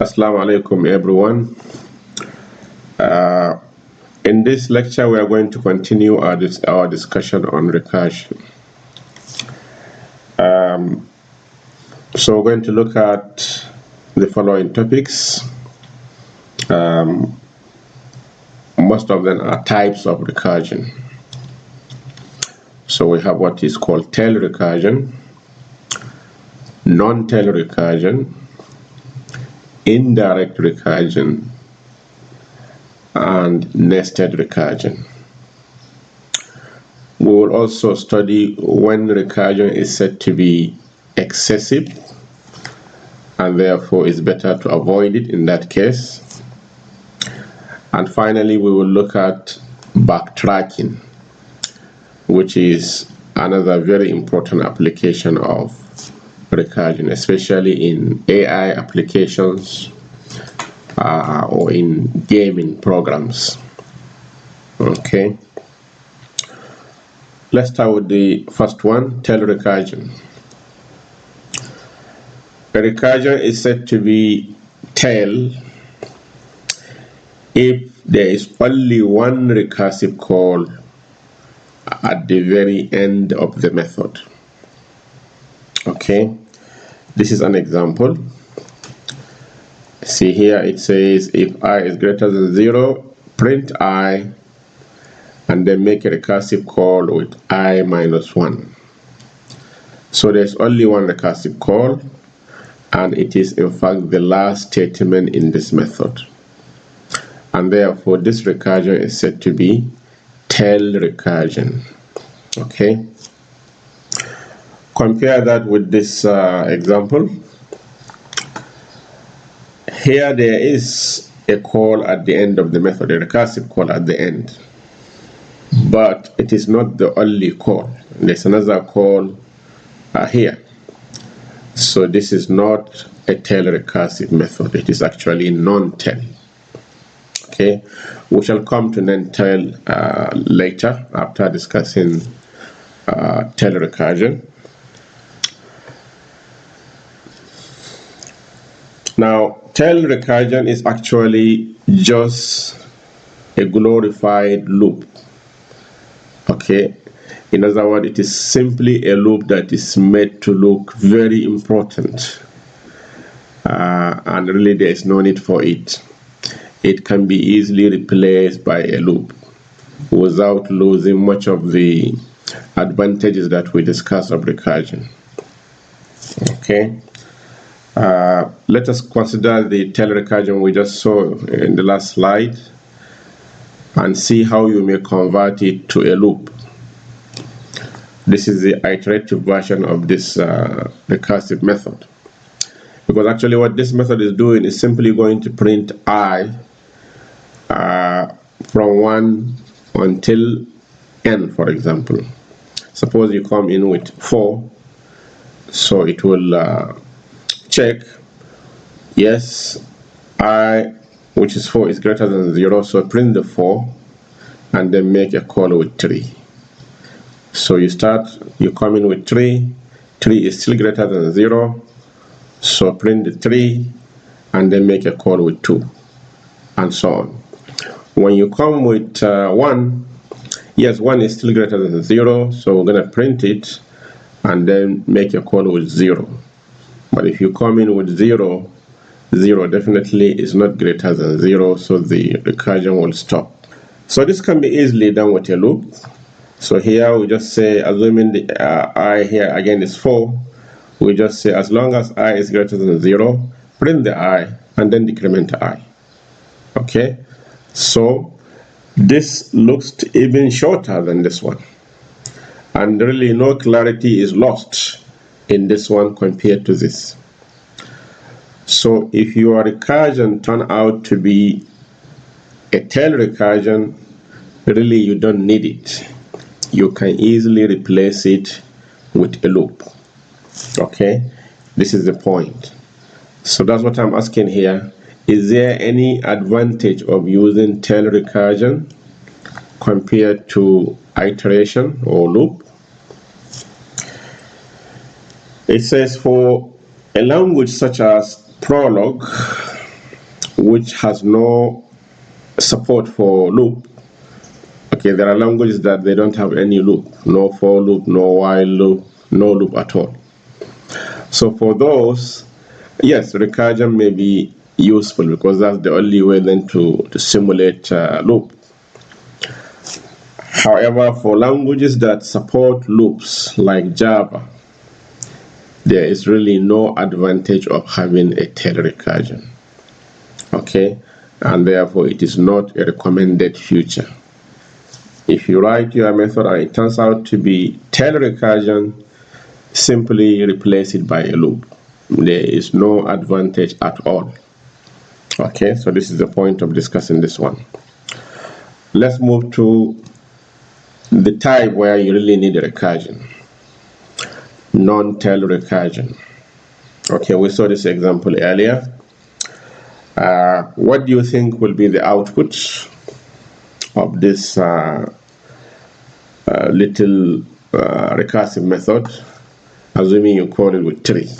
Assalamu alaikum everyone. In this lecture we are going to continue our discussion on recursion. So we're going to look at the following topics. Most of them are types of recursion. So we have what is called tail recursion, non-tail recursion, indirect recursion, and nested recursion. We will also study when recursion is said to be excessive and therefore it's better to avoid it in that case. And finally, we will look at backtracking, which is another very important application of recursion, especially in AI applications or in gaming programs. Okay. Let's start with the first one, tail recursion. A recursion is said to be tail if there is only one recursive call at the very end of the method. Okay, this is an example. See here it says if I is greater than 0, print I and then make a recursive call with I minus 1. So there's only one recursive call, and it is in fact the last statement in this method. And therefore this recursion is said to be tail recursion. Okay. Compare that with this example. Here there is a call at the end of the method, a recursive call at the end. But it is not the only call. There's another call here. So this is not a tail recursive method. It is actually non-tail. Okay, we shall come to non-tail later after discussing tail recursion. Now, tail recursion is actually just a glorified loop. Okay, in other words, it is simply a loop that is made to look very important, and really there is no need for it. It can be easily replaced by a loop without losing much of the advantages that we discussed of recursion. Okay, let us consider the tail recursion we just saw in the last slide and see how you may convert it to a loop. This is the iterative version of this recursive method, because actually what this method is doing is simply going to print I from 1 until n, for example. Suppose you come in with 4, so it will check, yes, I, which is 4, is greater than 0, so print the 4 and then make a call with 3. So you come in with 3 is still greater than 0, so print the 3 and then make a call with 2, and so on. When you come with 1, yes, 1 is still greater than 0, so we're going to print it and then make a call with 0. But if you come in with 0, 0 definitely is not greater than 0, so the recursion will stop. So this can be easily done with a loop. So here we just say, assuming the I here again is 4, we just say as long as I is greater than 0, print the I and then decrement I. Okay, so this looks even shorter than this one, and really no clarity is lost in this one compared to this. So if your recursion turn out to be a tail recursion, really you don't need it. You can easily replace it with a loop. Okay, this is the point. So that's what I'm asking here. Is there any advantage of using tail recursion compared to iteration or loop? It says for a language such as Prolog, which has no support for loop. Okay, there are languages that they don't have any loop, no for loop, no while loop, no loop at all. So for those, yes, recursion may be useful because that's the only way then to simulate loop. However, for languages that support loops like Java, there is really no advantage of having a tail recursion. Okay, and therefore it is not a recommended feature. If you write your method and it turns out to be tail recursion, simply replace it by a loop. There is no advantage at all. Okay, so this is the point of discussing this one. Let's move to the type where you really need a recursion. Non-tail recursion. Okay, we saw this example earlier. What do you think will be the output of this little recursive method, assuming you call it with tree?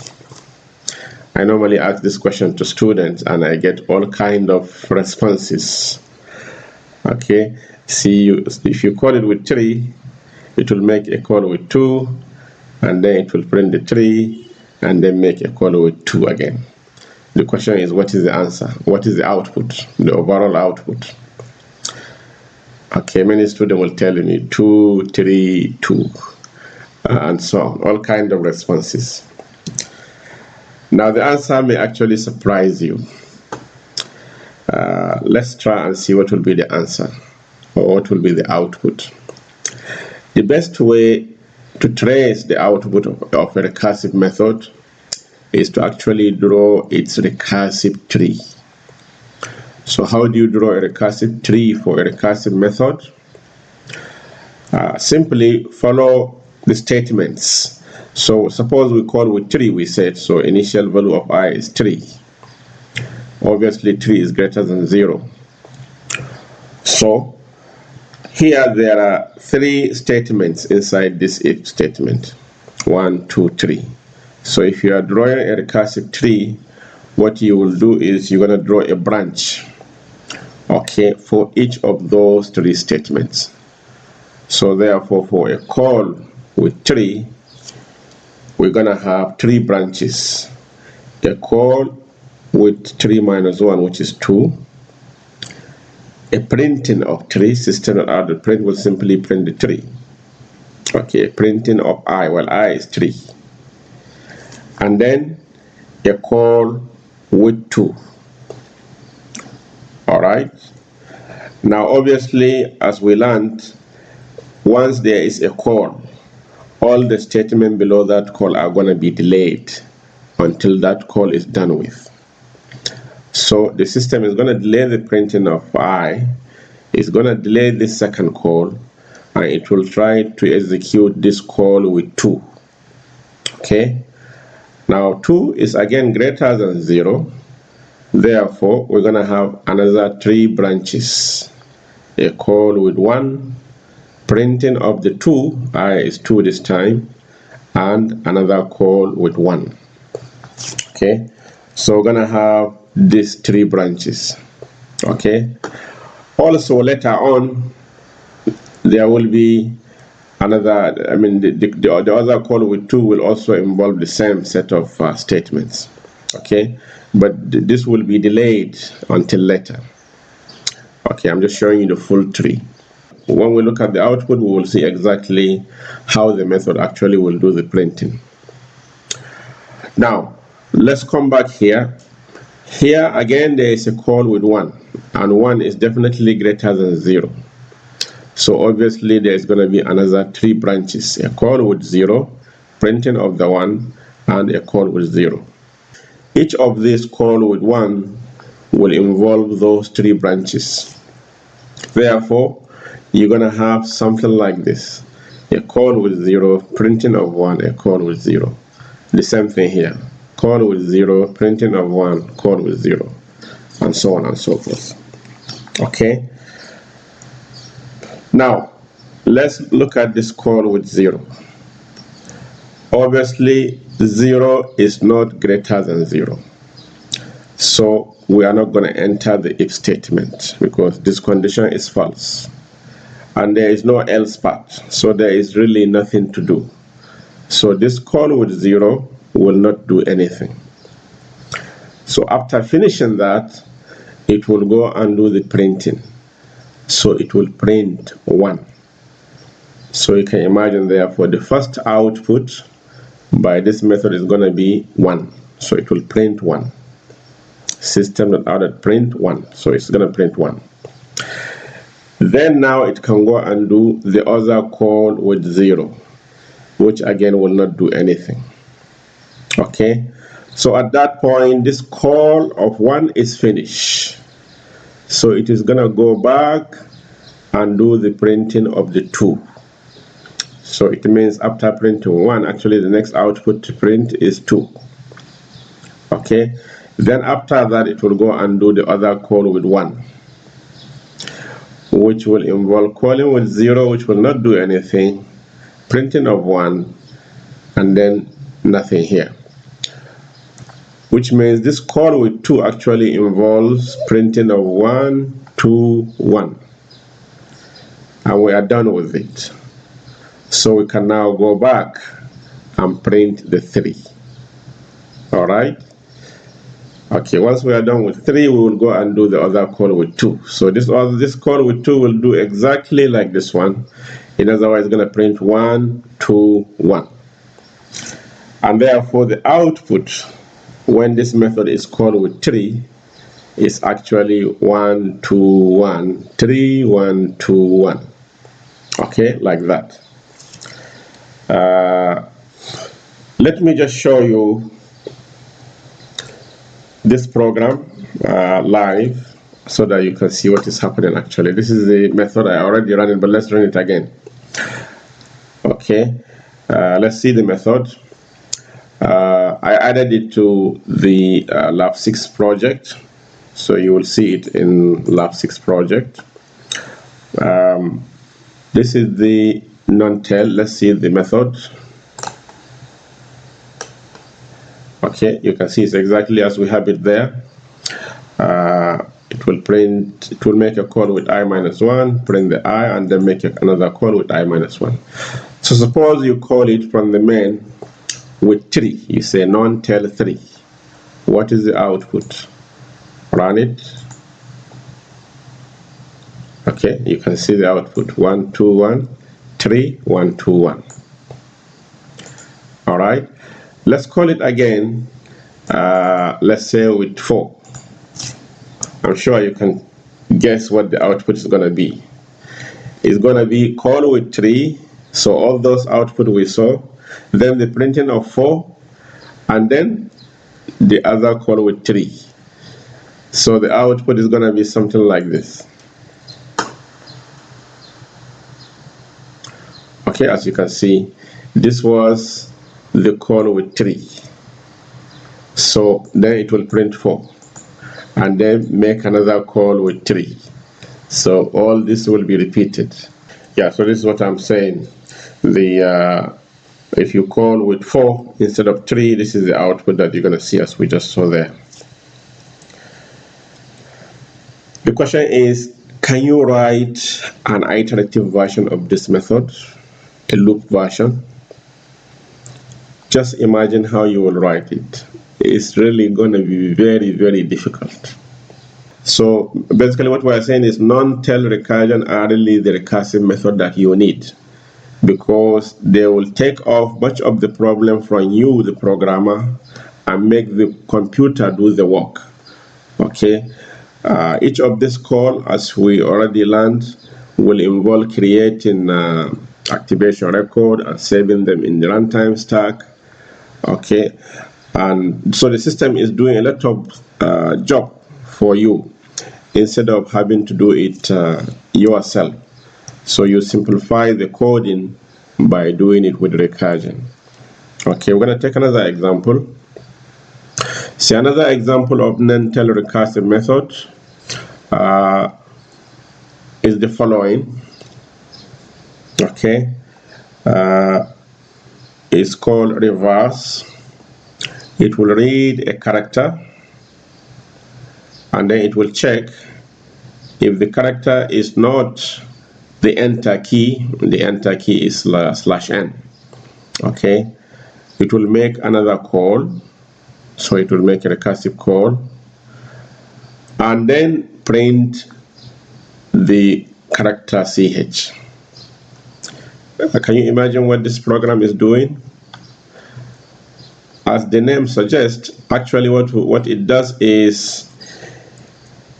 I normally ask this question to students and I get all kind of responses. Okay, see, if you call it with 3, it will make a call with 2, and then it will print the 3, and then make a call with 2 again. The question is, what is the answer? What is the output, the overall output? Okay, many students will tell me 2, 3, 2, and so on, all kind of responses. Now the answer may actually surprise you. Let's try and see what will be the answer, or what will be the output. The best way to trace the output of a recursive method is to actually draw its recursive tree. So how do you draw a recursive tree for a recursive method? Simply follow the statements. So suppose we call with 3, we said, so initial value of I is 3. Obviously 3 is greater than 0. So here there are 3 statements inside this if statement. 1, 2, 3. So if you are drawing a recursive tree, what you will do is you're going to draw a branch, okay, for each of those 3 statements. So therefore, for a call with 3, we're going to have 3 branches. A call with 3 minus 1, which is 2. A printing of 3, system.out, the print will simply print the 3. Okay, printing of I, well, I is 3. And then a call with 2. Alright. Now obviously, as we learned, once there is a call, all the statements below that call are going to be delayed until that call is done with. So the system is going to delay the printing of I, it's going to delay this second call, and it will try to execute this call with 2. Okay. Now 2 is again greater than 0. Therefore, we're going to have another 3 branches. A call with 1, printing of the 2, I is 2 this time, and another call with 1. Okay, so we're going to have these 3 branches. Okay, also later on, there will be another, the other call with 2 will also involve the same set of statements. Okay, but this will be delayed until later. Okay, I'm just showing you the full tree. When we look at the output, we will see exactly how the method actually will do the printing. Now, let's come back here. Here again, there is a call with 1, and 1 is definitely greater than 0. So obviously, there is going to be another 3 branches. A call with 0, printing of the 1, and a call with 0. Each of these call with 1 will involve those 3 branches. Therefore, you're going to have something like this. A call with 0, printing of 1, a call with 0. The same thing here. Call with 0, printing of 1, call with 0, and so on and so forth. Okay. Now, let's look at this call with 0. Obviously, 0 is not greater than 0. So we are not going to enter the if statement because this condition is false. And there is no else part, so there is really nothing to do. So this call with 0 will not do anything. So after finishing that, it will go and do the printing. So it will print 1. So you can imagine, therefore, the first output by this method is going to be 1. So it will print 1. System.out.print 1. So it's going to print 1. Then now it can go and do the other call with 0, which again will not do anything. Okay, so at that point, this call of 1 is finished. So it is going to go back and do the printing of the 2. So it means after printing 1, actually the next output to print is 2. Okay, then after that it will go and do the other call with 1, which will involve calling with 0, which will not do anything, printing of 1, and then nothing here. Which means this call with 2 actually involves printing of 1, 2, 1. And we are done with it. So we can now go back and print the 3. Alright? Okay, once we are done with 3, we will go and do the other call with 2. So this call with 2 will do exactly like this one. In other words, it's going to print 1, 2, 1. And therefore the output when this method is called with 3 is actually 1, 2, 1, 3, 1, 2, 1. Okay, like that. Let me just show you this program live so that you can see what is happening actually. This is the method I already ran it, but let's run it again. Okay, let's see the method. I added it to the Lab 6 project, so you will see it in Lab 6 project. This is the non-tail. Let's see the method. Okay, you can see it's exactly as we have it there. It will make a call with I-1, print the I, and then make another call with I-1. So suppose you call it from the main with 3. You say non-tail 3. What is the output? Run it. Okay, you can see the output 1, 2, 1, 3, 1, 2, 1. All right, let's call it again. Let's say with 4. I'm sure you can guess what the output is going to be. It's going to be call with 3, so all those output we saw, then the printing of 4, and then the other call with 3. So the output is going to be something like this. Okay, as you can see, this was the call with 3. So then it will print 4, and then make another call with 3. So all this will be repeated. Yeah, so this is what I'm saying. If you call with 4 instead of 3, this is the output that you're going to see as we just saw there. The question is, can you write an iterative version of this method, a loop version? Just imagine how you will write it. It's really going to be very, very difficult. So basically what we're saying is non-tail recursion are really the recursive method that you need, because they will take off much of the problem from you, the programmer, and make the computer do the work. Okay, each of this call, as we already learned, will involve creating activation record and saving them in the runtime stack. Okay, and so the system is doing a lot of job for you instead of having to do it yourself. So you simplify the coding by doing it with recursion. Okay, we're going to take another example. See, another example of non-tail recursive method is the following. Okay, it's called reverse. It will read a character, and then it will check if the character is not the enter key. The enter key is /n. Okay, it will make another call, so it will make a recursive call and then print the character ch. Can you imagine what this program is doing? As the name suggests, actually what it does is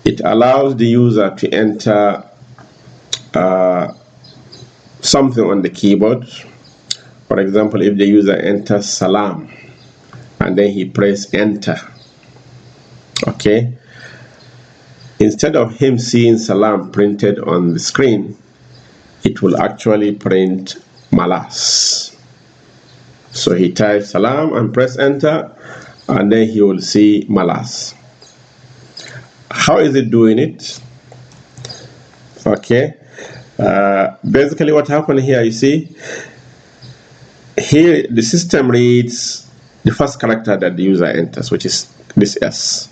it allows the user to enter something on the keyboard. For example, if the user enters salam and then he press enter, okay, instead of him seeing salam printed on the screen, it will actually print malas. So he types salam and press enter, and then he will see malas. How is it doing it? Okay, basically what happened here, you see, here the system reads the first character that the user enters, which is this S,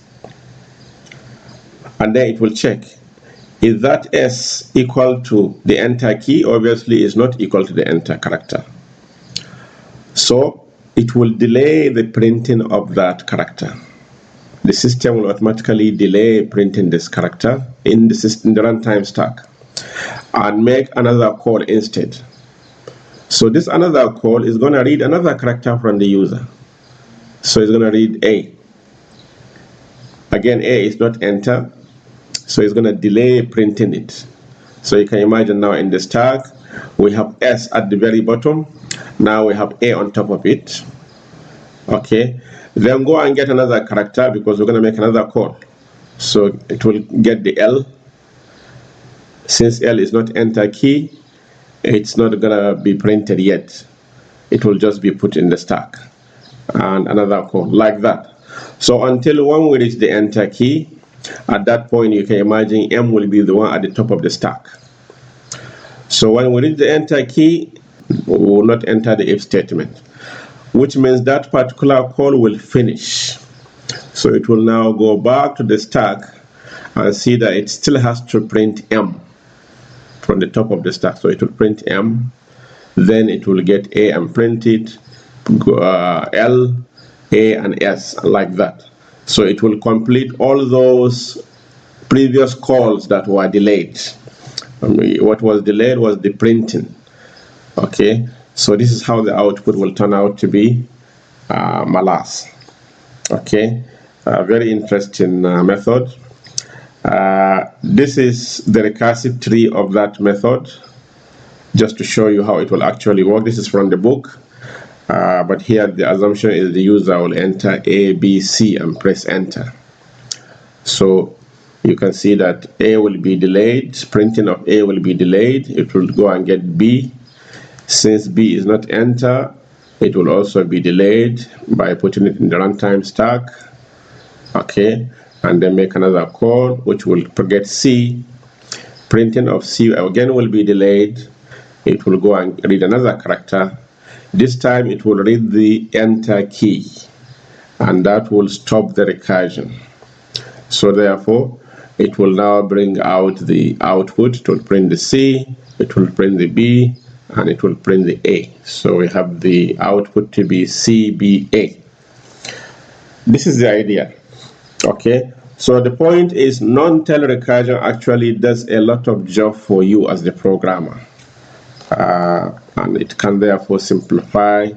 and then it will check, is that S equal to the enter key? Obviously it's not equal to the enter character, so it will delay the printing of that character. The system will automatically delay printing this character in the runtime stack and make another call instead. So this another call is going to read another character from the user. So it's going to read A. Again, A is not enter, so it's going to delay printing it. So you can imagine now in the stack, we have S at the very bottom. Now we have A on top of it. Okay, then go and get another character because we're going to make another call. So it will get the L. Since L is not enter key, it's not going to be printed yet. It will just be put in the stack. And another call, like that. So until when we reach the enter key, at that point you can imagine M will be the one at the top of the stack. So when we reach the enter key, we will not enter the if statement, which means that particular call will finish. So it will now go back to the stack and see that it still has to print M from the top of the stack. So it will print M, then it will get A and print it, L, A and S, like that. So it will complete all those previous calls that were delayed. What was delayed was the printing. Okay, so this is how the output will turn out to be malas. Okay, very interesting method. This is the recursive tree of that method, just to show you how it will actually work. This is from the book, but here the assumption is the user will enter A, B, C and press enter. So you can see that A will be delayed, printing of A will be delayed. It will go and get B. Since B is not enter, it will also be delayed by putting it in the runtime stack. Okay, and then make another call which will get C. Printing of C again will be delayed. It will go and read another character. This time it will read the enter key, and that will stop the recursion. So therefore it will now bring out the output. It will print the C, it will print the B, and it will print the A. So we have the output to be CBA. This is the idea. Okay, so the point is non-tail recursion actually does a lot of job for you as the programmer, and it can therefore simplify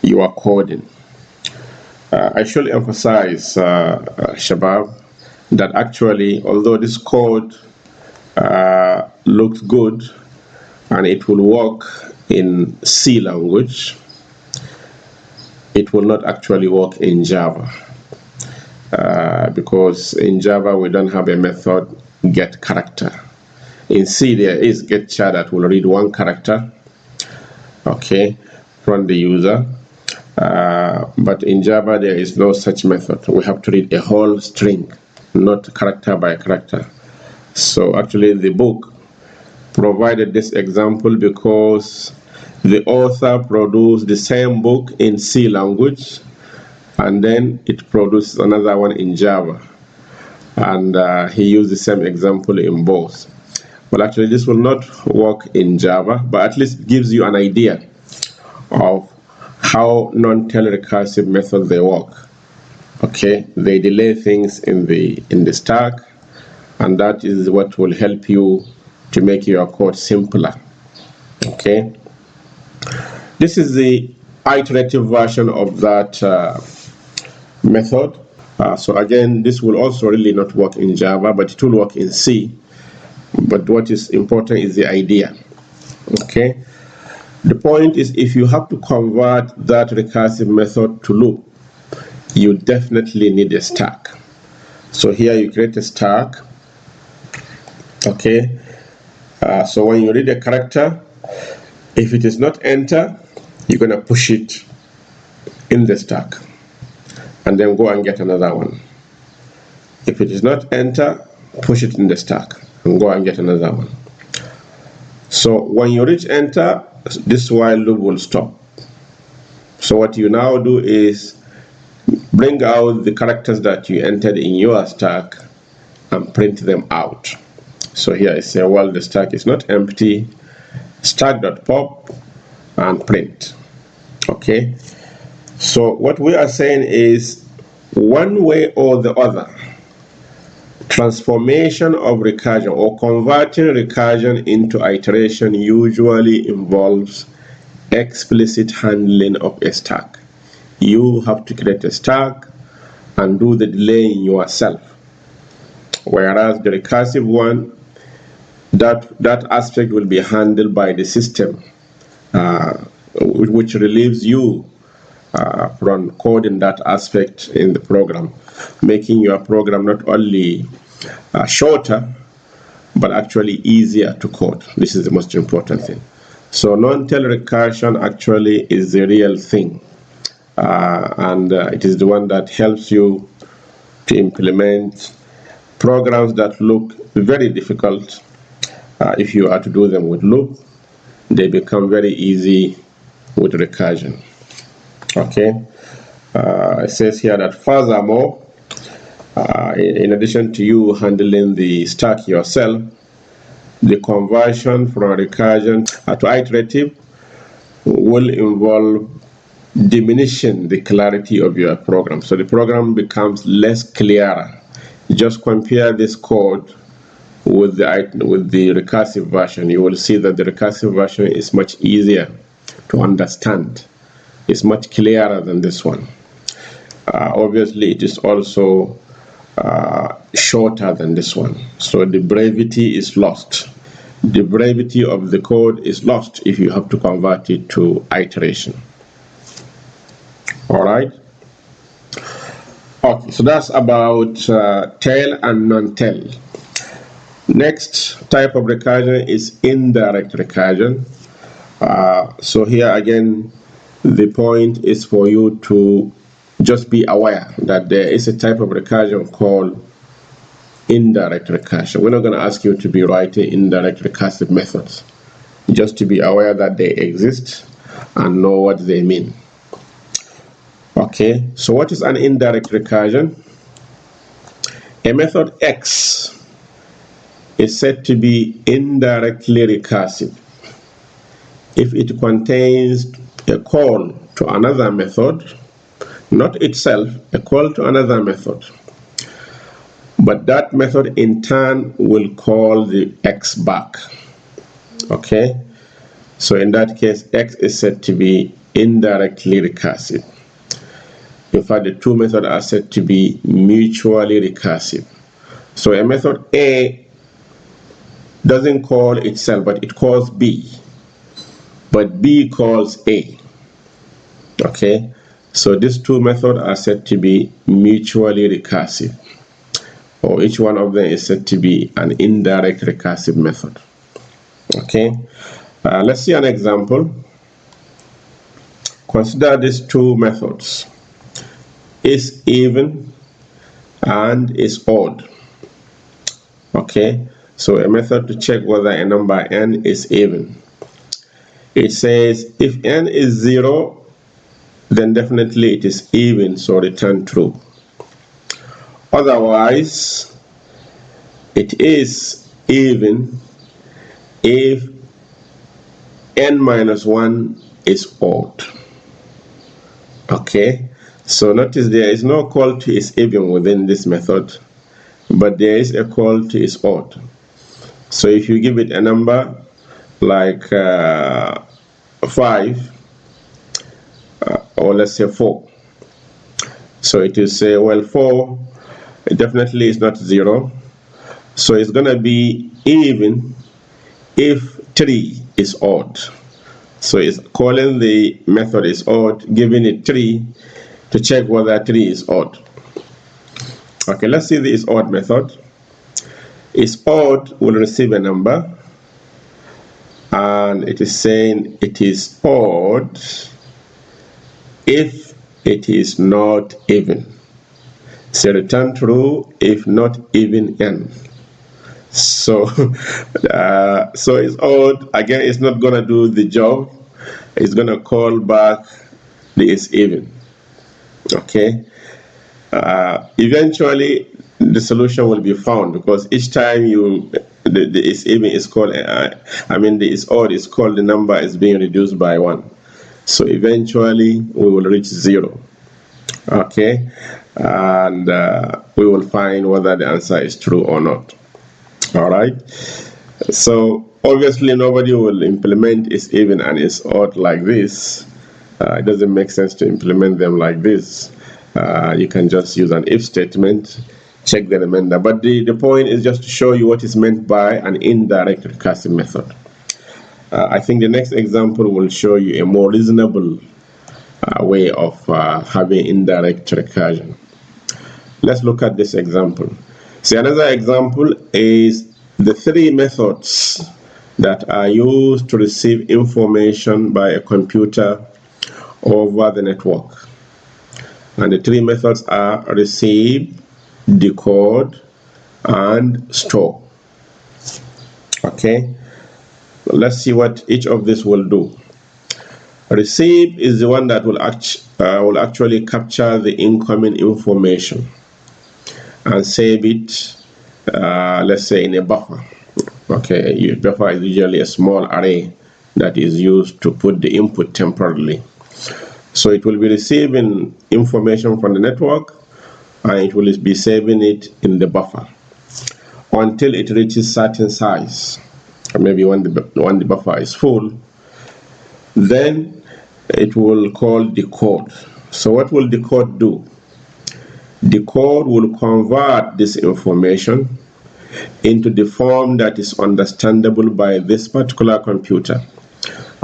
your coding. I should emphasize, Shabab, that actually although this code looks good and it will work in C language, it will not actually work in Java. Because in Java we don't have a method get character. In C there is get char that will read one character, okay, from the user, but in Java there is no such method. We have to read a whole string, not character by character. So actually the book provided this example because the author produced the same book in C language, and then it produces another one in Java. and he used the same example in both. Well, actually, this will not work in Java, but at least gives you an idea of how non-tail recursive methods they work. Okay, they delay things in the stack, and that is what will help you to make your code simpler. Okay, this is the iterative version of that method. So again, this will also really not work in Java, but it will work in C. But what is important is the idea. Okay, the point is, if you have to convert that recursive method to loop, you definitely need a stack. So here you create a stack. Okay, so when you read a character, if it is not enter, you're going to push it in the stack and then go and get another one. If it is not enter, push it in the stack and go and get another one. So when you reach enter, this while loop will stop. So what you now do is bring out the characters that you entered in your stack and print them out. So here I say, well, the stack is not empty, stack.pop and print. Okay, so what we are saying is, one way or the other, transformation of recursion or converting recursion into iteration usually involves explicit handling of a stack. You have to create a stack and do the delaying yourself, whereas the recursive one, that aspect will be handled by the system, which relieves you from coding that aspect in the program, making your program not only shorter but actually easier to code. This is the most important thing. So non-tail recursion actually is the real thing, and it is the one that helps you to implement programs that look very difficult. If you are to do them with loop, they become very easy with recursion. Okay, it says here that furthermore, in addition to you handling the stack yourself, the conversion from recursion to iterative will involve diminishing the clarity of your program. So the program becomes less clearer. Just compare this code with the recursive version. You will see that the recursive version is much easier to understand. It's much clearer than this one. Obviously, it is also shorter than this one. So the brevity is lost. The brevity of the code is lost if you have to convert it to iteration. All right. Okay, so that's about tail and non-tail. Next type of recursion is indirect recursion. So here again, the point is for you to just be aware that there is a type of recursion called indirect recursion. We're not going to ask you to be writing indirect recursive methods, just to be aware that they exist and know what they mean. Okay, so what is an indirect recursion? A method X is said to be indirectly recursive if it contains a call to another method, not itself, a call to another method, but that method in turn will call the X back. Okay, so in that case, X is said to be indirectly recursive. In fact, the two methods are said to be mutually recursive. So a method A doesn't call itself, but it calls B. But B calls A. Okay, so these two methods are said to be mutually recursive, or each one of them is said to be an indirect recursive method. Okay, let's see an example. Consider these two methods, is even and is odd. Okay, so a method to check whether a number n is even. It says if n is 0, then definitely it is even, so return true. Otherwise, it is even if n minus 1 is odd. Okay, so notice there is no call to is even within this method, but there is a call to is odd. So if you give it a number like 5, or let's say 4, so it will say, well, 4 it definitely is not 0, so it's gonna be even if 3 is odd. So it's calling the method is odd, giving it 3 to check whether 3 is odd. Okay, let's see the is odd method. Is odd will receive a number, and it is saying it is odd if it is not even. So return true if not even n. So so it's odd. Again, it's not gonna do the job. It's gonna call back the is even. Okay. Eventually the solution will be found, because each time the is even is called, the is odd is called, the number is being reduced by 1. So eventually we will reach 0. Okay, and we will find whether the answer is true or not. All right, so obviously nobody will implement is even and is odd like this. It doesn't make sense to implement them like this. You can just use an if statement, check the remainder. But the point is just to show you what is meant by an indirect recursive method. I think the next example will show you a more reasonable way of having indirect recursion. Let's look at this example. See, another example is the 3 methods that are used to receive information by a computer over the network. And the 3 methods are receive, decode, and store. Okay, let's see what each of these will do. Receive is the one that will actually capture the incoming information and save it, let's say, in a buffer. Okay, buffer is usually a small array that is used to put the input temporarily. So it will be receiving information from the network, and it will be saving it in the buffer until it reaches certain size. Maybe when the buffer is full, then it will call decode. So what will decode do? Decode will convert this information into the form that is understandable by this particular computer.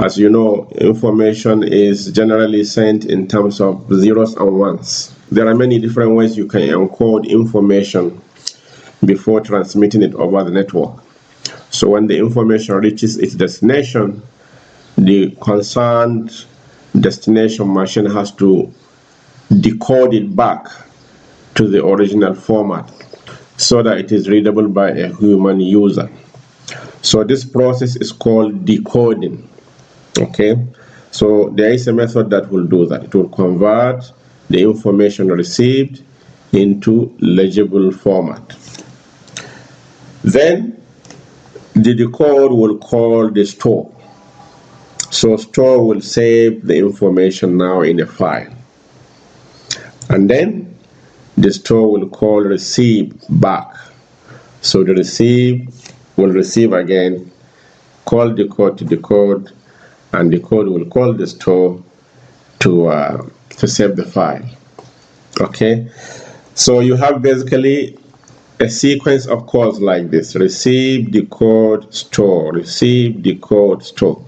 As you know, information is generally sent in terms of zeros and ones. There are many different ways you can encode information before transmitting it over the network. So when the information reaches its destination, the concerned destination machine has to decode it back to the original format so that it is readable by a human user. So this process is called decoding. Okay, so there is a method that will do that. It will convert the information received into legible format. Then the decode will call the store. So store will save the information now in a file. And then the store will call receive back. So the receive will receive again, call decode to decode, and decode will call the store to save the file. Okay, so you have basically a sequence of calls like this: receive, decode, store, receive, decode, store.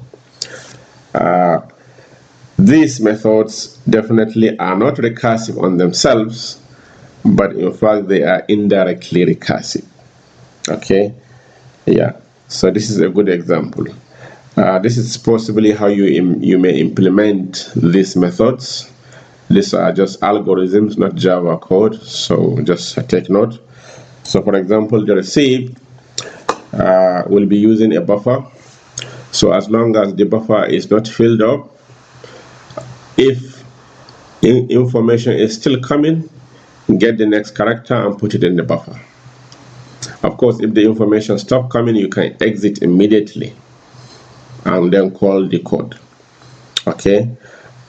These methods definitely are not recursive on themselves, but in fact they are indirectly recursive. Okay, yeah, so this is a good example. This is possibly how you may implement these methods. These are just algorithms, not Java code, so just take note. So for example, the receive will be using a buffer. So as long as the buffer is not filled up, if information is still coming, get the next character and put it in the buffer. Of course, if the information stops coming, you can exit immediately and then call the code. Okay,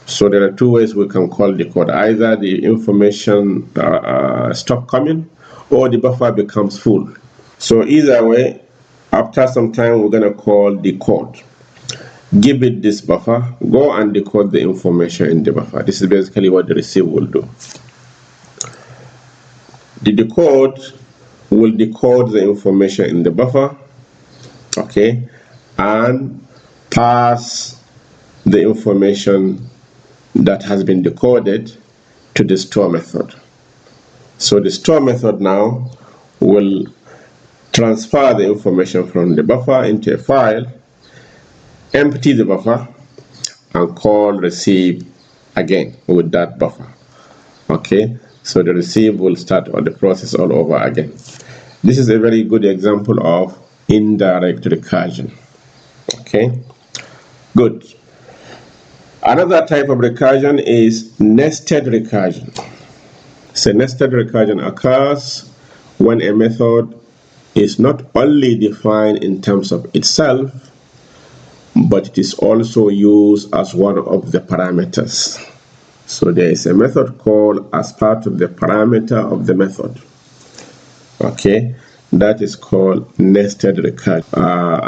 so there are two ways we can call the code. Either the information stop coming or the buffer becomes full. So either way, after some time, we're going to call the code. Give it this buffer, go and decode the information in the buffer. This is basically what the receive will do. The decode will decode the information in the buffer, okay, and pass the information that has been decoded to the store method. So the store method now will transfer the information from the buffer into a file, empty the buffer, and call receive again with that buffer. Okay, so the receive will start on the process all over again. This is a very good example of indirect recursion. Okay, good. Another type of recursion is nested recursion. So nested recursion occurs when a method is not only defined in terms of itself, but it is also used as one of the parameters. So there is a method called as part of the parameter of the method. Okay, that is called nested recursion.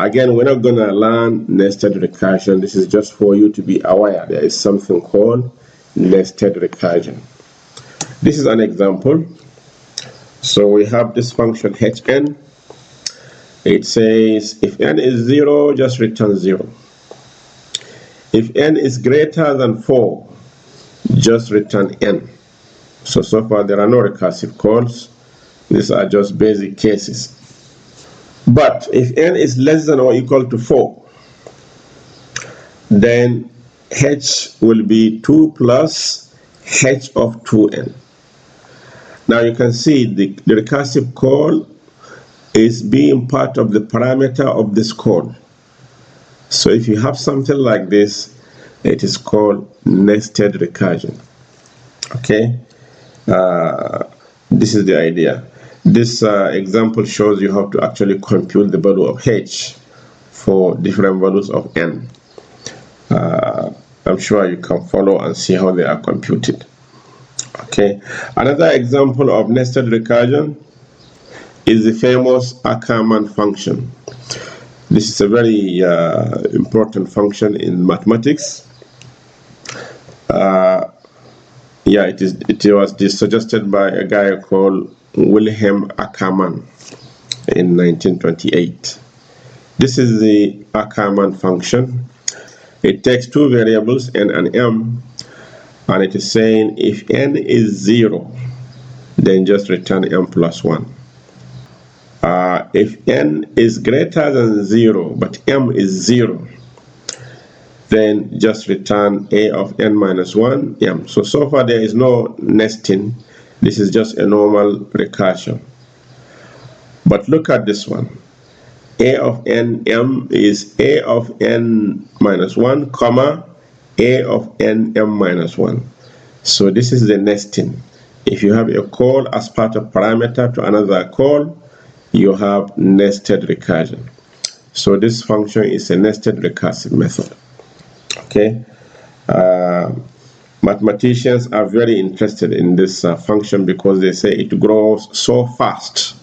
Again, we're not going to learn nested recursion. This is just for you to be aware. There is something called nested recursion. This is an example. So we have this function hn. It says if n is 0, just return 0. If n is greater than 4, just return n. So far there are no recursive calls. These are just basic cases. But if n is less than or equal to 4, then h will be 2 plus h of 2n. Now you can see the recursive call is being part of the parameter of this call. So if you have something like this, it is called nested recursion. Okay, this is the idea. This example shows you how to actually compute the value of h for different values of n. I'm sure you can follow and see how they are computed. Okay, another example of nested recursion is the famous Ackermann function. This is a very important function in mathematics. It was suggested by a guy called Wilhelm Ackermann in 1928. This is the Ackermann function. It takes two variables, n and m, and it is saying if n is 0, then just return m plus 1. If n is greater than 0, but m is 0, then just return a of n minus 1 m. So far there is no nesting. This is just a normal recursion. But look at this one. A of n m is a of n minus 1, comma, a of n m minus 1. So this is the nesting. If you have a call as part of parameter to another call, you have nested recursion. So this function is a nested recursive method. Okay, mathematicians are very interested in this function because they say it grows so fast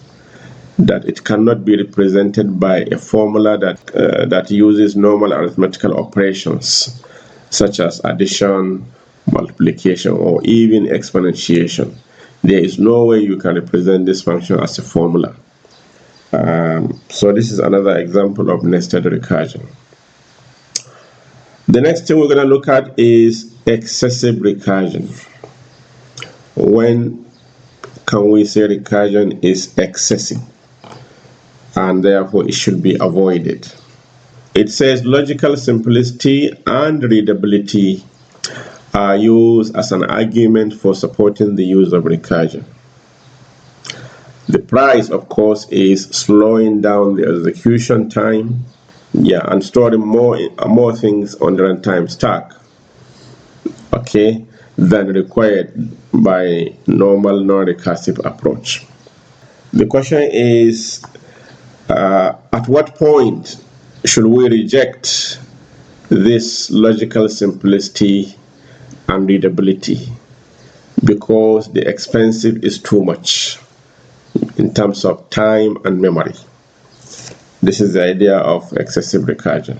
that it cannot be represented by a formula that uses normal arithmetical operations such as addition, multiplication, or even exponentiation. There is no way you can represent this function as a formula. So this is another example of nested recursion. The next thing we're going to look at is excessive recursion. When can we say recursion is excessive, and therefore it should be avoided? It says logical simplicity and readability are used as an argument for supporting the use of recursion. The price, of course, is slowing down the execution time, and storing more things on the runtime stack, okay, than required by normal non-recursive approach. The question is, At what point should we reject this logical simplicity and readability because the expensive is too much in terms of time and memory? This is the idea of excessive recursion.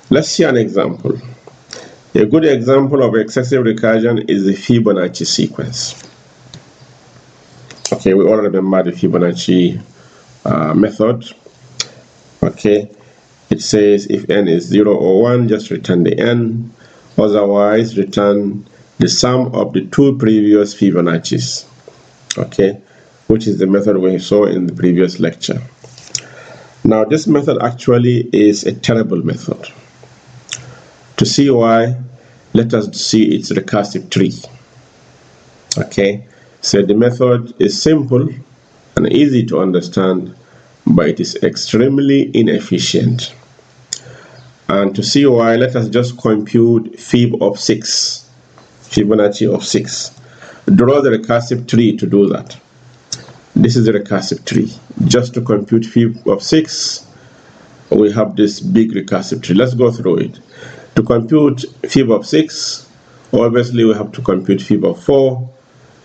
Let's see an example. A good example of excessive recursion is the Fibonacci sequence. Okay, we all remember the Fibonacci method. Okay, it says if n is 0 or 1, just return the n. Otherwise, return the sum of the two previous Fibonaccis. Okay, which is the method we saw in the previous lecture. Now, this method actually is a terrible method. To see why, let us see its recursive tree. Okay, so the method is simple and easy to understand, but it is extremely inefficient. And to see why, let us just compute Fib of 6, Fibonacci of 6. Draw the recursive tree to do that. This is the recursive tree. Just to compute Fib of 6, we have this big recursive tree. Let's go through it. To compute Fib of 6, obviously we have to compute Fib of 4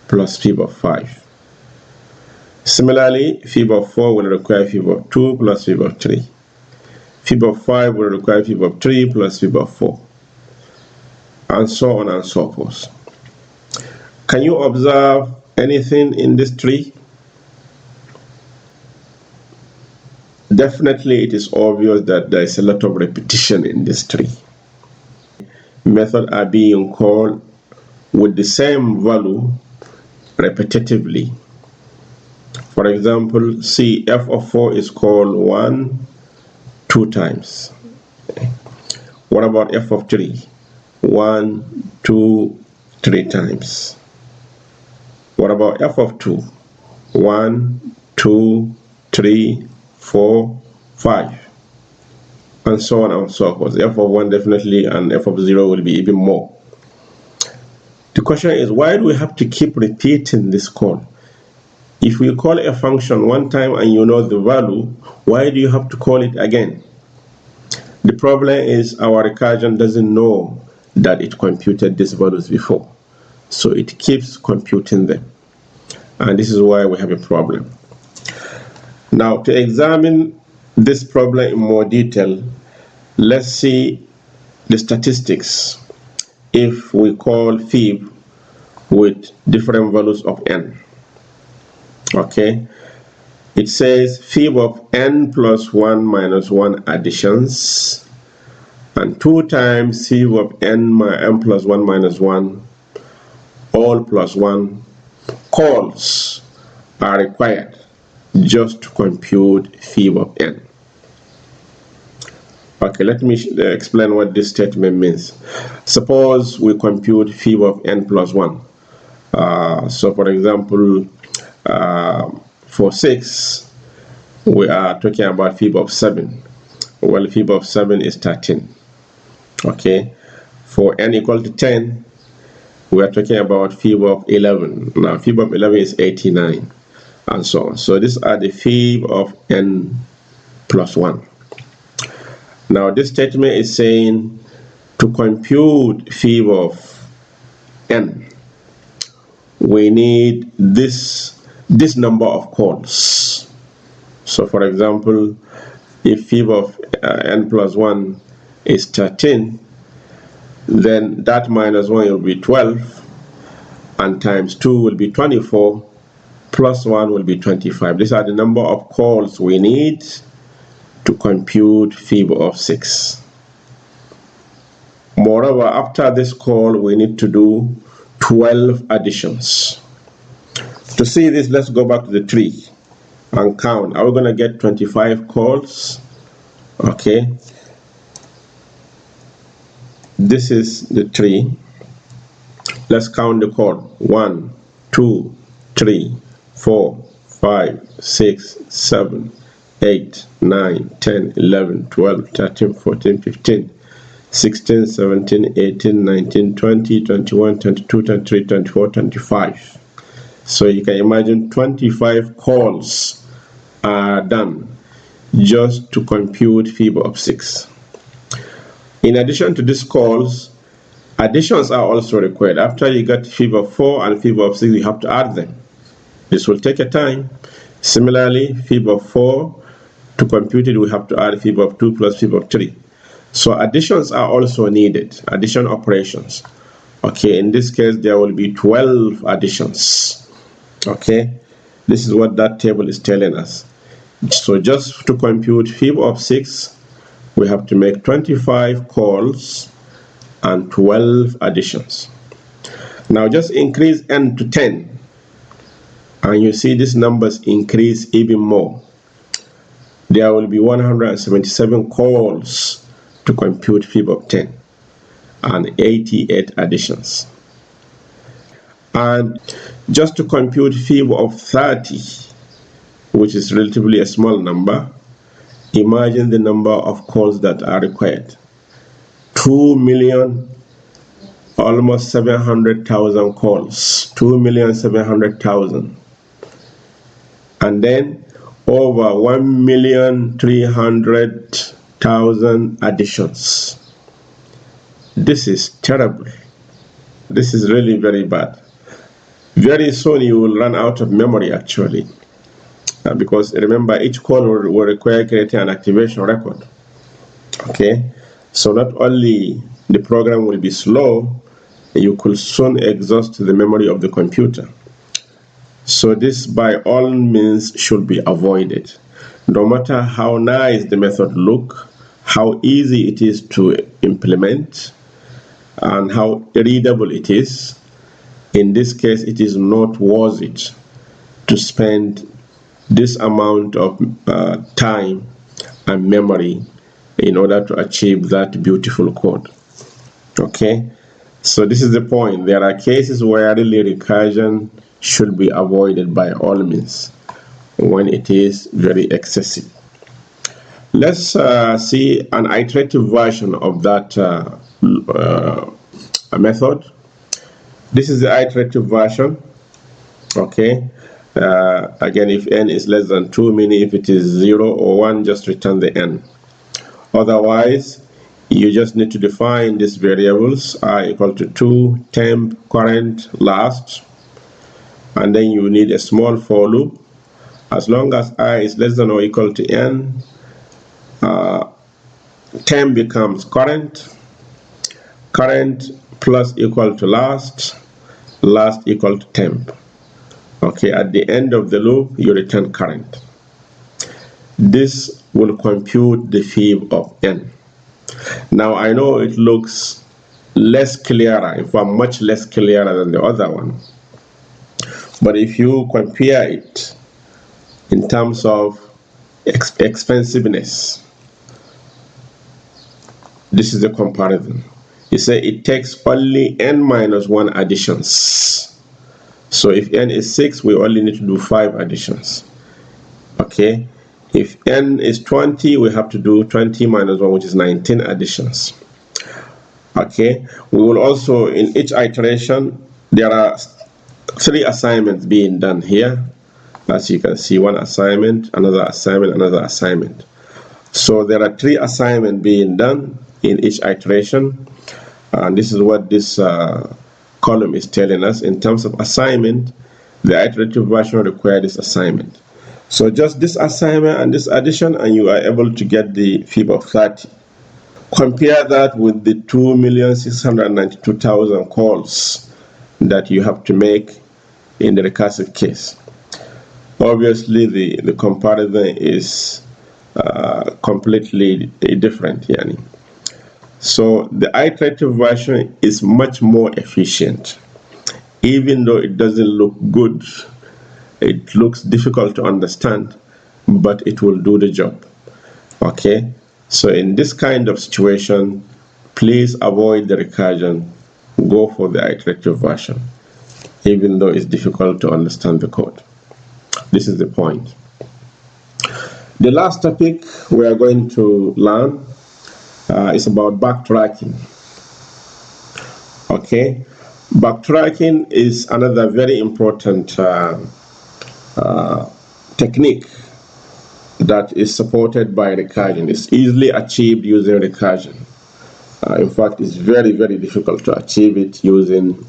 plus Fib of 5. Similarly, Fib of 4 will require Fib of 2 plus Fib of 3. Fib of 5 will require Fib of 3 plus Fib of 4. And so on and so forth. Can you observe anything in this tree? Definitely it is obvious that there is a lot of repetition in this tree. Methods are being called with the same value repetitively. For example, see f of 4 is called 1, 2 times. What about f of 3? 1, 2, 3 times. What about f of 2? 1, 2, 3, 4, 5. And so on and so forth. F of 1 definitely, and f of 0 will be even more. The question is, why do we have to keep repeating this call? If we call a function one time and you know the value, why do you have to call it again? The problem is our recursion doesn't know that it computed these values before. So it keeps computing them. And this is why we have a problem. Now, to examine this problem in more detail, let's see the statistics if we call Fib with different values of n. Okay, it says Fib of n plus 1 minus 1 additions and 2 times Fib of n plus 1 minus 1 all plus 1 calls are required just to compute Fib of n. Okay, let me explain what this statement means. Suppose we compute Fib of n plus 1. So for example, for 6, we are talking about Fib of 7. Well, Fib of 7 is 13. Okay, for n equal to 10, we are talking about Fib of 11. Now, Fib of 11 is 89, and so on. So these are the Fib of n plus 1. Now, this statement is saying to compute Fib of n, we need this number of calls. So, for example, if Fib of n plus 1 is 13, then that minus 1 will be 12, and times 2 will be 24, plus 1 will be 25. These are the number of calls we need to compute Fib of 6. Moreover, after this call, we need to do 12 additions. To see this, let's go back to the tree and count. Are we going to get 25 calls? Okay. This is the tree. Let's count the call. 1, 2, 3, 4, 5, 6, 7, 8, 9, 10, 11, 12, 13, 14, 15, 16, 17, 18, 19, 20, 21, 22, 23, 24, 25. So you can imagine 25 calls are done just to compute fib of 6. In addition to these calls, additions are also required. After you get fib of 4 and fib of 6, you have to add them. This will take a time. Similarly, fib of 4, to compute it, we have to add fib of 2 plus fib of 3. So additions are also needed, addition operations. Okay, in this case, there will be 12 additions. Okay, this is what that table is telling us. So just to compute fib of 6, we have to make 25 calls and 12 additions. Now just increase n to 10, and you see these numbers increase even more. There will be 177 calls to compute fib of 10 and 88 additions. And just to compute fib of 30, which is relatively a small number, imagine the number of calls that are required. 2 million, almost 700,000 calls. 2,700,000. And then over 1,300,000 additions. This is terrible. This is really very bad. Very soon you will run out of memory actually. Because remember, each call will require creating an activation record. Okay, so not only the program will be slow, you could soon exhaust the memory of the computer. So this by all means should be avoided. No matter how nice the method look, how easy it is to implement, and how readable it is, in this case it is not worth it to spend this amount of time and memory in order to achieve that beautiful code. Okay, so this is the point. There are cases where really recursion should be avoided by all means when it is very excessive. Let's see an iterative version of that method. This is the iterative version. Okay, again, if n is less than 2, meaning if it is 0 or 1, just return the n. Otherwise, you just need to define these variables: I equal to 2, temp, current, last, and then you need a small for loop. As long as I is less than or equal to n, temp becomes current, current plus equal to last, last equal to temp. Okay, at the end of the loop, you return current. This will compute the fib of n. Now, I know it looks less clearer, in fact, much less clearer than the other one. But if you compare it in terms of expensiveness, this is the comparison. You say it takes only n minus 1 additions. So if n is 6, we only need to do 5 additions. Okay, if n is 20, we have to do 20 minus 1, which is 19 additions. Okay, we will also, in each iteration, there are 3 assignments being done here. As you can see, one assignment, another assignment, another assignment. So there are 3 assignments being done in each iteration, and this is what this column is telling us. In terms of assignment, the iterative version requires this assignment. So just this assignment and this addition, and you are able to get the fib of 30. Compare that with the 2,692,000 calls that you have to make in the recursive case. Obviously, the comparison is completely different. Yani. So the iterative version is much more efficient. Even though it doesn't look good, it looks difficult to understand, but it will do the job. Okay, so in this kind of situation, please avoid the recursion. Go for the iterative version, even though it's difficult to understand the code. This is the point. The last topic we are going to learn is about backtracking. Okay, backtracking is another very important technique that is supported by recursion. It's easily achieved using recursion. In fact, it's very, very difficult to achieve it using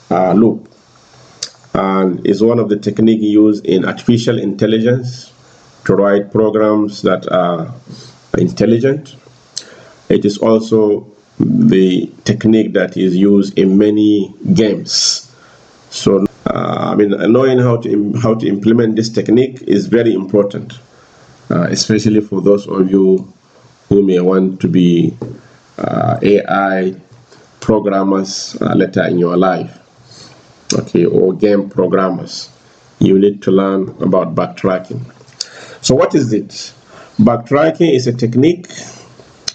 loop. And is one of the techniques used in artificial intelligence to write programs that are intelligent. It is also the technique that is used in many games. So, knowing how to implement this technique is very important, especially for those of you who may want to be AI programmers later in your life. Okay, or game programmers. You need to learn about backtracking. So what is it? Backtracking is a technique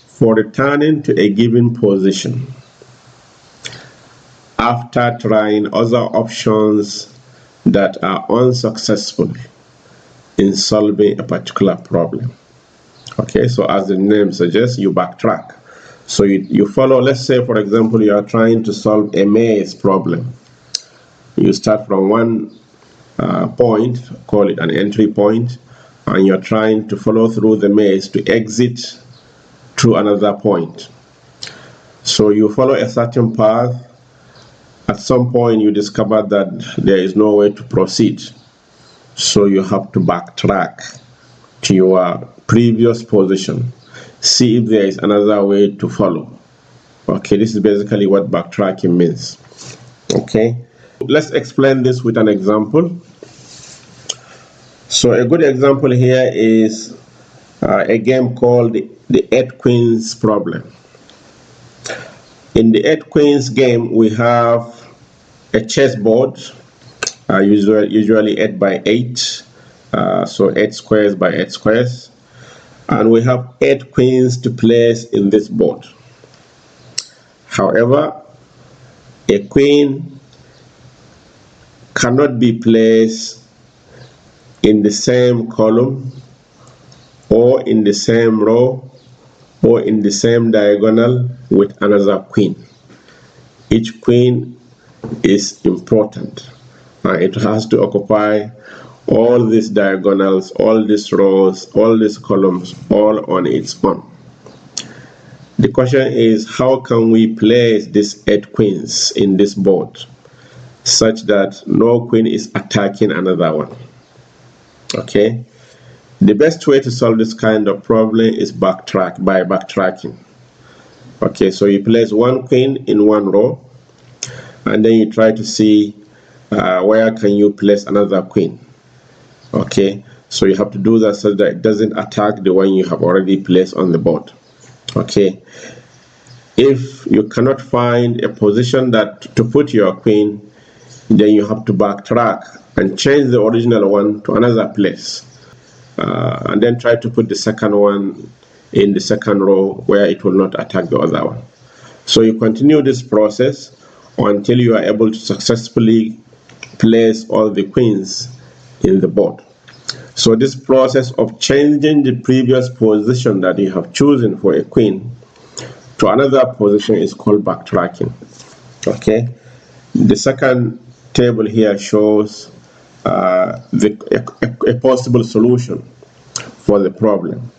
for returning to a given position after trying other options that are unsuccessful in solving a particular problem. Okay, so as the name suggests, you backtrack. So you follow, let's say for example, you are trying to solve a maze problem. You start from one point, call it an entry point, and you're trying to follow through the maze to exit through another point. So you follow a certain path. At some point you discover that there is no way to proceed. So you have to backtrack to your previous position. See if there is another way to follow. Okay, this is basically what backtracking means. Okay, let's explain this with an example. So a good example here is a game called the 8 Queens problem. In the 8 Queens game, we have a chessboard, usually 8 by 8, so 8 squares by 8 squares, and we have 8 queens to place in this board. However, a queen cannot be placed in the same column or in the same row or in the same diagonal with another queen. Each queen is important. It has to occupy all these diagonals, all these rows, all these columns, all on its own. The question is, how can we place these 8 queens in this board such that no queen is attacking another one? Okay, the best way to solve this kind of problem is by backtracking. Okay, so you place one queen in one row, and then you try to see where can you place another queen. Okay, so you have to do that so that it doesn't attack the one you have already placed on the board. Okay, if you cannot find a position to put your queen, then you have to backtrack and change the original one to another place, and then try to put the second one in the second row where it will not attack the other one. So you continue this process until you are able to successfully place all the queens in the board. So this process of changing the previous position that you have chosen for a queen to another position is called backtracking. Okay, the second table here shows a possible solution for the problem.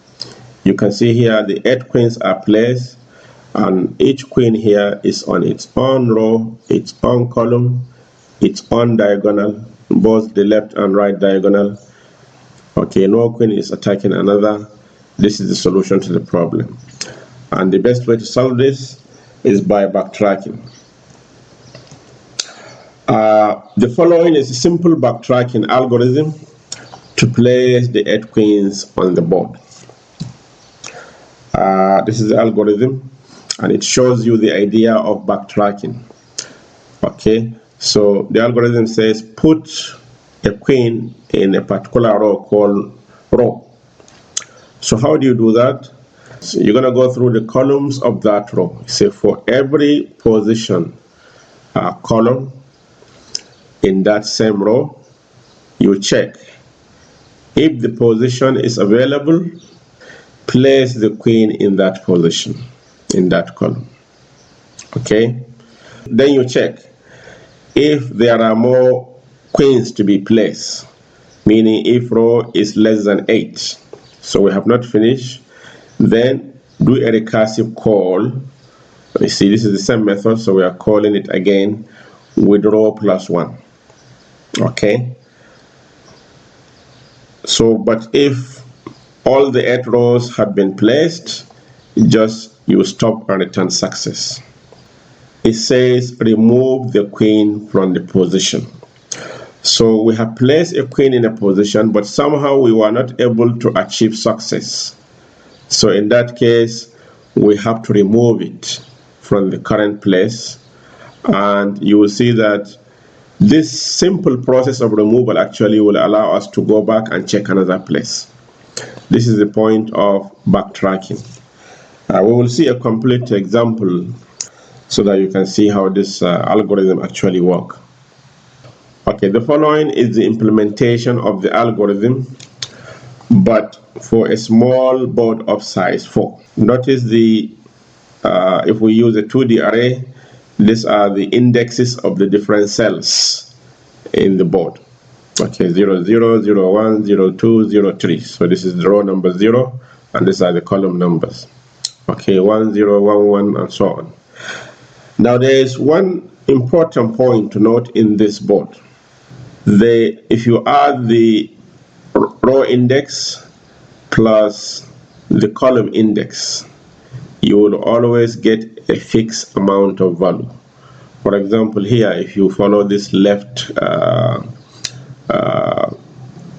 You can see here the 8 queens are placed, and each queen here is on its own row, its own column, its own diagonal, both the left and right diagonal. Okay, no queen is attacking another. This is the solution to the problem. And the best way to solve this is by backtracking. The following is a simple backtracking algorithm to place the 8 queens on the board. This is the algorithm, and it shows you the idea of backtracking. Okay, so the algorithm says put a queen in a particular row called row. So how do you do that? So you're going to go through the columns of that row. Say for every position column in that same row, you check if the position is available, place the queen in that position, in that column. Okay, then you check if there are more queens to be placed, meaning if row is less than 8, So we have not finished. Then do a recursive call. You see, this is the same method, so we are calling it again with row plus 1. Okay. So, but if all the 8 rows had been placed, just you stop and return success. It says remove the queen from the position. So we have placed a queen in a position, but somehow we were not able to achieve success. So in that case, we have to remove it from the current place. And you will see that this simple process of removal actually will allow us to go back and check another place. This is the point of backtracking. We will see a complete example so that you can see how this algorithm actually works. Okay, the following is the implementation of the algorithm, but for a small board of size 4. Notice if we use a 2D array, these are the indexes of the different cells in the board. Okay, 0, 0, 0, 1, 0, 2, 0, 3. So this is the row number 0, and these are the column numbers. Okay, 1, 0, 1, 1, and so on. Now there is one important point to note in this board. If you add the row index plus the column index, you will always get a fixed amount of value. For example, here, if you follow this left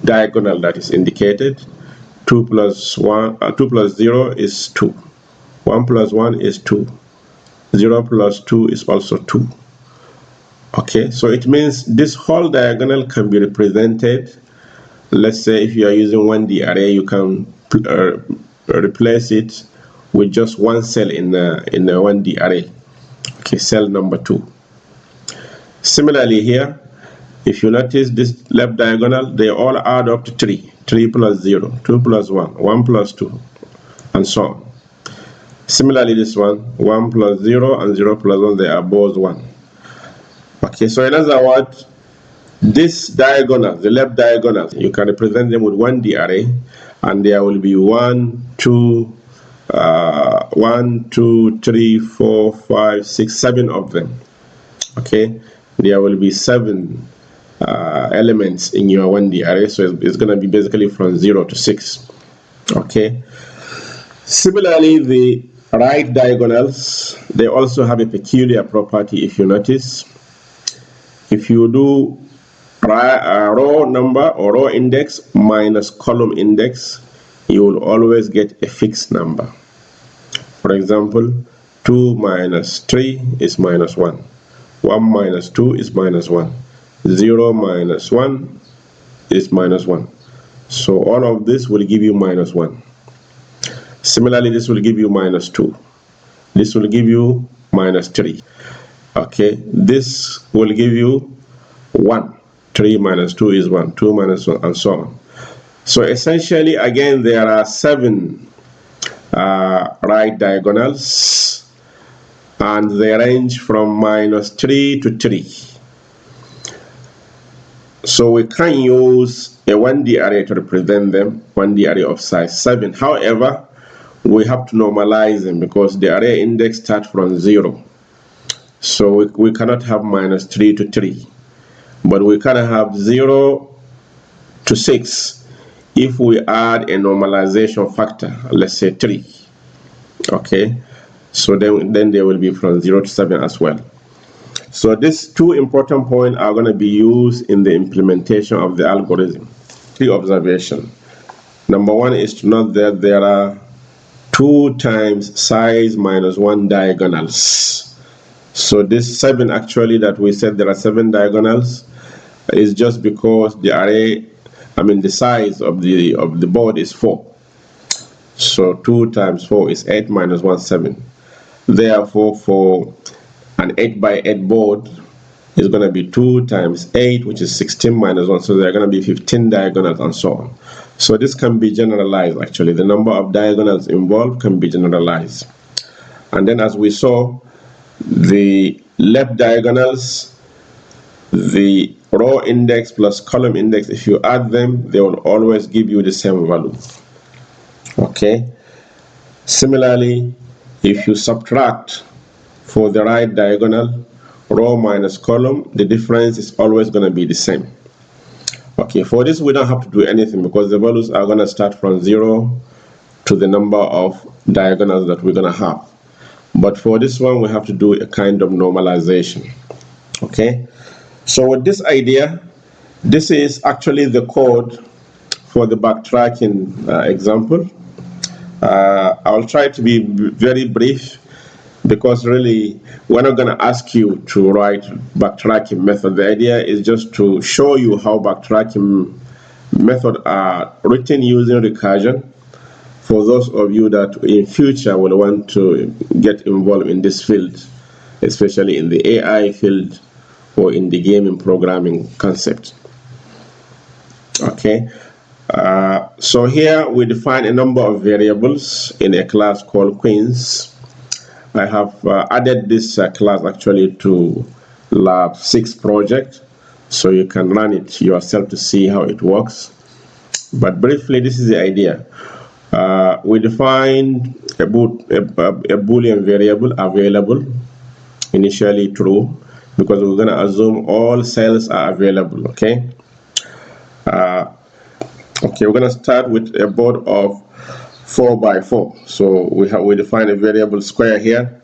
diagonal that is indicated, 2 plus 0 is 2. 1 plus 1 is 2. 0 plus 2 is also 2. Okay, so it means this whole diagonal can be represented. Let's say if you are using 1D array, you can replace it with just one cell in the 1D array. Okay, cell number 2. Similarly here, if you notice this left diagonal, they all add up to 3. 3 plus 0, 2 plus 1, 1 plus 2, and so on. Similarly this one, 1 plus 0 and 0 plus 1, they are both 1. Okay, so in other words, this diagonal, the left diagonal, you can represent them with 1D array, and there will be 1, 2, 3, 4, 5, 6, 7 of them. Okay, there will be 7 elements in your 1D array, so it's going to be basically from 0 to 6. Okay, similarly the right diagonals, they also have a peculiar property. If you notice, if you do row number or row index minus column index, you will always get a fixed number. For example, 2 minus 3 is minus 1. 1 minus 2 is minus 1. 0 minus 1 is minus 1. So all of this will give you minus 1. Similarly, this will give you minus 2. This will give you minus 3. Okay, this will give you 1. 3 minus 2 is 1. 2 minus 1, and so on. So essentially, again, there are 7 right diagonals, and they range from minus 3 to 3. So we can use a 1D array to represent them, 1D array of size 7. However, we have to normalize them because the array index starts from 0. So we cannot have minus 3 to 3. But we can have 0 to 6 if we add a normalization factor, let's say 3. Okay, so then they will be from 0 to 7 as well. So these 2 important points are going to be used in the implementation of the algorithm. 3 observations. Number 1 is to note that there are 2 times size minus 1 diagonals. So this 7 actually that we said there are 7 diagonals is just because the array, the size of the board is 4. So 2 times 4 is 8 minus 1, 7. Therefore, for an 8 by 8 board, is going to be 2 times 8, which is 16 minus 1. So there are going to be 15 diagonals and so on. So this can be generalized actually. The number of diagonals involved can be generalized. And then as we saw, the left diagonals, the row index plus column index, if you add them, they will always give you the same value. Okay. Similarly, if you subtract for the right diagonal, row minus column, the difference is always going to be the same. Okay, for this we don't have to do anything because the values are going to start from 0 to the number of diagonals that we're going to have. But for this one, we have to do a kind of normalization. Okay, so with this idea, this is actually the code for the backtracking example. I'll try to be very brief because really we're not going to ask you to write backtracking method. The idea is just to show you how backtracking method are written using recursion for those of you that in future will want to get involved in this field, especially in the AI field or in the gaming programming concept. Okay, so here we define a number of variables in a class called queens. I have added this class actually to lab 6 project, so you can run it yourself to see how it works. But briefly, this is the idea. We define a Boolean variable available, initially true, because we're going to assume all cells are available. Okay. Okay, we're going to start with a board of 4 by 4. So we define a variable square here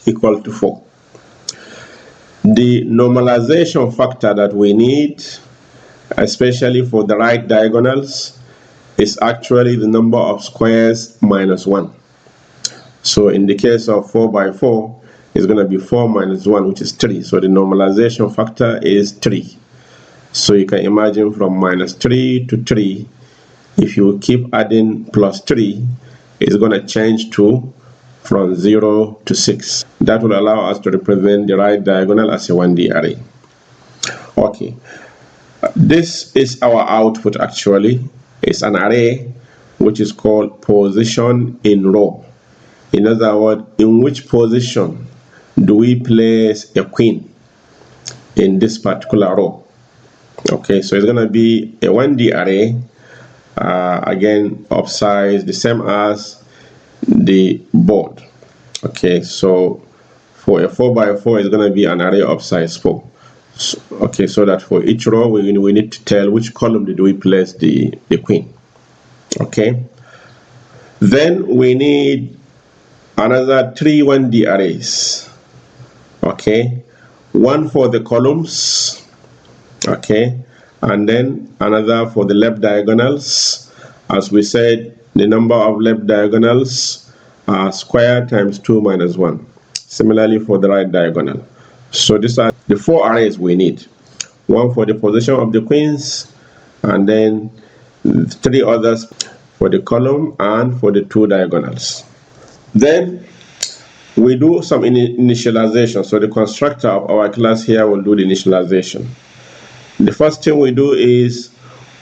equal to 4. The normalization factor that we need, especially for the right diagonals, is actually the number of squares minus 1. So in the case of 4 by 4, it's going to be 4 minus 1, which is 3. So the normalization factor is 3. So you can imagine from minus 3 to 3, if you keep adding plus 3, it's going to change to from 0 to 6. That will allow us to represent the right diagonal as a 1D array. Okay, this is our output actually. It's an array which is called position in row. In other words, in which position do we place a queen in this particular row? Okay, so it's going to be a 1D array, again of size the same as the board. Okay, so for a 4 by 4 is going to be an array of size 4. So, okay, so that for each row we need to tell which column did we place the queen. Okay, then we need another 3 1D arrays. Okay, one for the columns. Okay, and then another for the left diagonals. As we said, the number of left diagonals are square times 2 minus 1. Similarly for the right diagonal. So these are the 4 arrays we need. One for the position of the queens, and then 3 others for the column and for the 2 diagonals. Then we do some initialization. So the constructor of our class here will do the initialization. The first thing we do is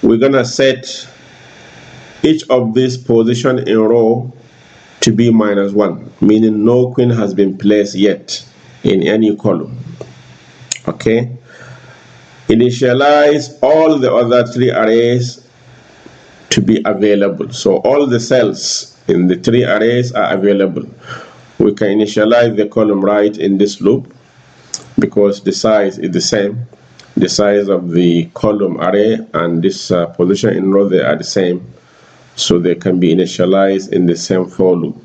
we're going to set each of these position in row to be minus 1, meaning no queen has been placed yet in any column. Okay, initialize all the other 3 arrays to be available. So all the cells in the 3 arrays are available. We can initialize the column right in this loop because the size is the same. The size of the column array and this position in row, they are the same, so they can be initialized in the same for loop.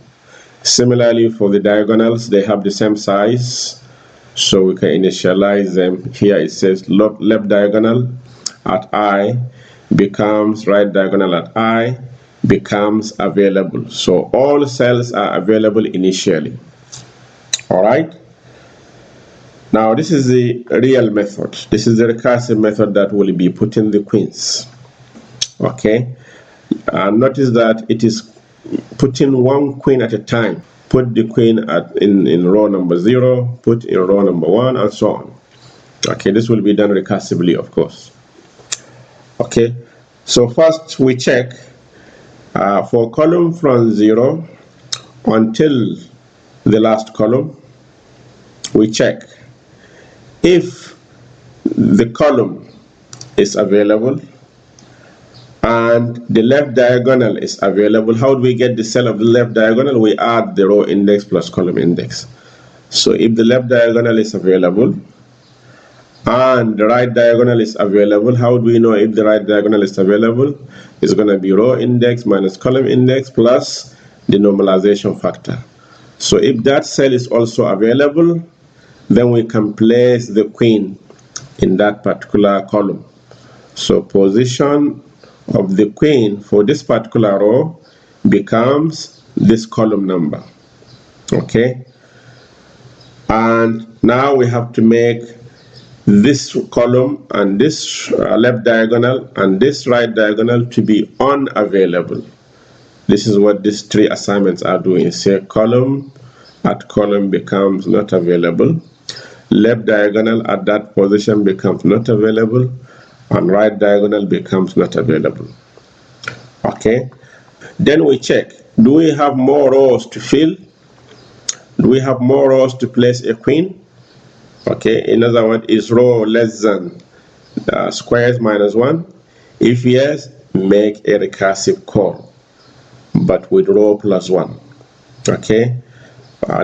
Similarly for the diagonals, they have the same size, so we can initialize them. Here it says left diagonal at I becomes right diagonal at I becomes available. So all cells are available initially. All right. Now this is the real method. This is the recursive method that will be putting the queens. Okay, notice that it is putting one queen at a time. Put the queen in row number 0, put in row number 1, and so on. Okay, this will be done recursively, of course. Okay, so first we check for column from 0 until the last column. We check if the column is available and the left diagonal is available. How do we get the cell of the left diagonal? We add the row index plus column index. So if the left diagonal is available and the right diagonal is available, how do we know if the right diagonal is available? It's going to be row index minus column index plus the normalization factor. So if that cell is also available, then we can place the queen in that particular column. So position of the queen for this particular row becomes this column number. Okay, and now we have to make this column and this left diagonal and this right diagonal to be unavailable. This is what these three assignments are doing. Say column at column becomes not available, left diagonal at that position becomes not available, and right diagonal becomes not available. Okay, then we check, do we have more rows to fill? Do we have more rows to place a queen? Okay, in other words, is row less than squares minus 1? If yes, make a recursive call, but with row plus 1. Okay,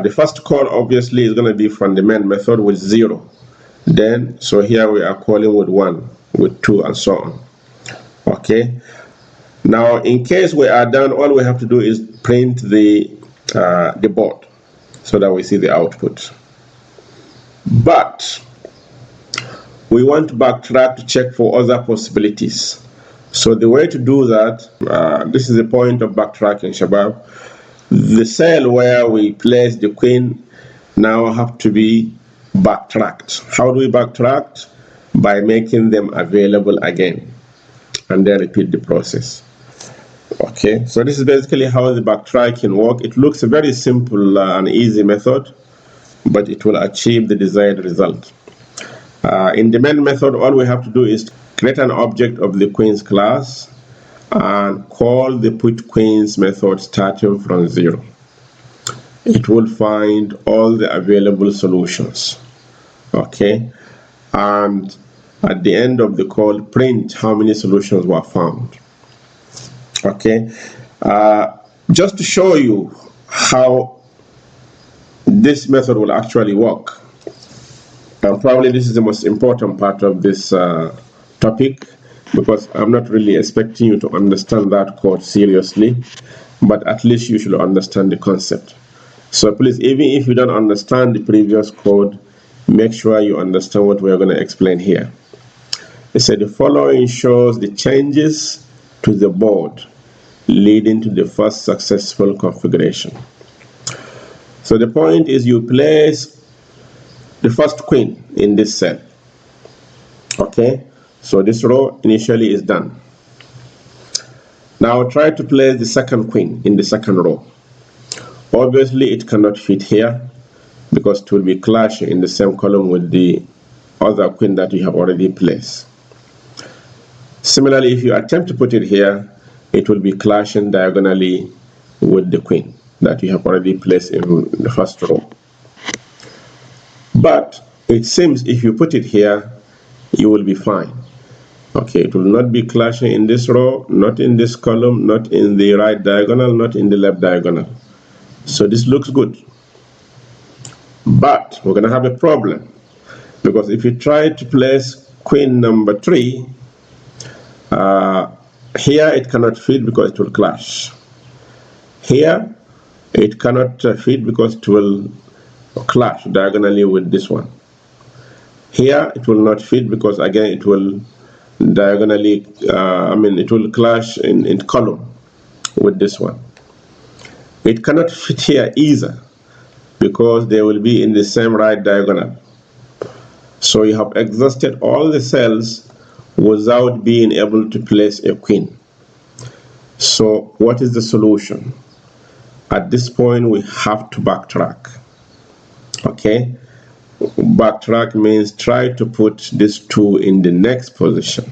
the first call obviously is going to be from the main method with 0. Then, so here we are calling with 1, with 2, and so on. Okay, now in case we are done, all we have to do is print the board so that we see the output. But we want to backtrack to check for other possibilities. So the way to do that, this is the point of backtracking, Shabab. The cell where we place the queen now have to be backtracked. How do we backtrack? By making them available again, and then repeat the process. Okay, so this is basically how the backtracking works. It looks a very simple and easy method, but it will achieve the desired result. In the main method, all we have to do is create an object of the queens class and call the putQueens method starting from 0. It will find all the available solutions. Okay, and at the end of the call, print how many solutions were found. Okay, just to show you how this method will actually work, and probably this is the most important part of this topic, because I'm not really expecting you to understand that code seriously, but at least you should understand the concept. So please, even if you don't understand the previous code, make sure you understand what we're going to explain here. It said the following shows the changes to the board leading to the first successful configuration. So the point is you place the first queen in this cell. Okay, so this row initially is done. Now try to place the second queen in the second row. Obviously it cannot fit here because it will be clashing in the same column with the other queen that you have already placed. Similarly, if you attempt to put it here, it will be clashing diagonally with the queen that you have already placed in the first row. But it seems if you put it here, you will be fine. Okay, it will not be clashing in this row, not in this column, not in the right diagonal, not in the left diagonal. So this looks good. But we're going to have a problem, because if you try to place queen number 3, here it cannot fit because it will clash. Here it cannot fit because it will clash diagonally with this one. Here it will not fit because again it will diagonally, it will clash in column with this one. It cannot fit here either because they will be in the same right diagonal. So you have exhausted all the cells without being able to place a queen. So what is the solution? At this point we have to backtrack. Okay, backtrack means try to put this 2 in the next position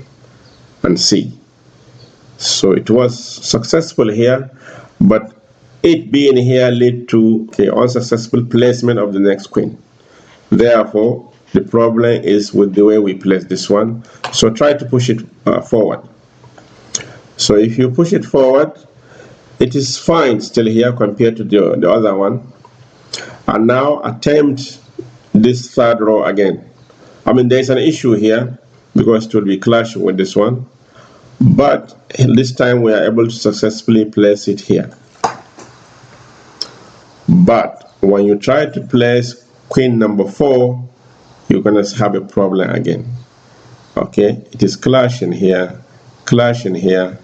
and see. So it was successful here, but it being here led to unsuccessful placement of the next queen. Therefore, the problem is with the way we place this one. So try to push it forward. So if you push it forward, it is fine still here compared to the other one. And now attempt this third row again. I mean, there's an issue here because it will be clashing with this one. But this time we are able to successfully place it here. But when you try to place queen number 4, you're going to have a problem again. Okay, it is clashing here, clashing here,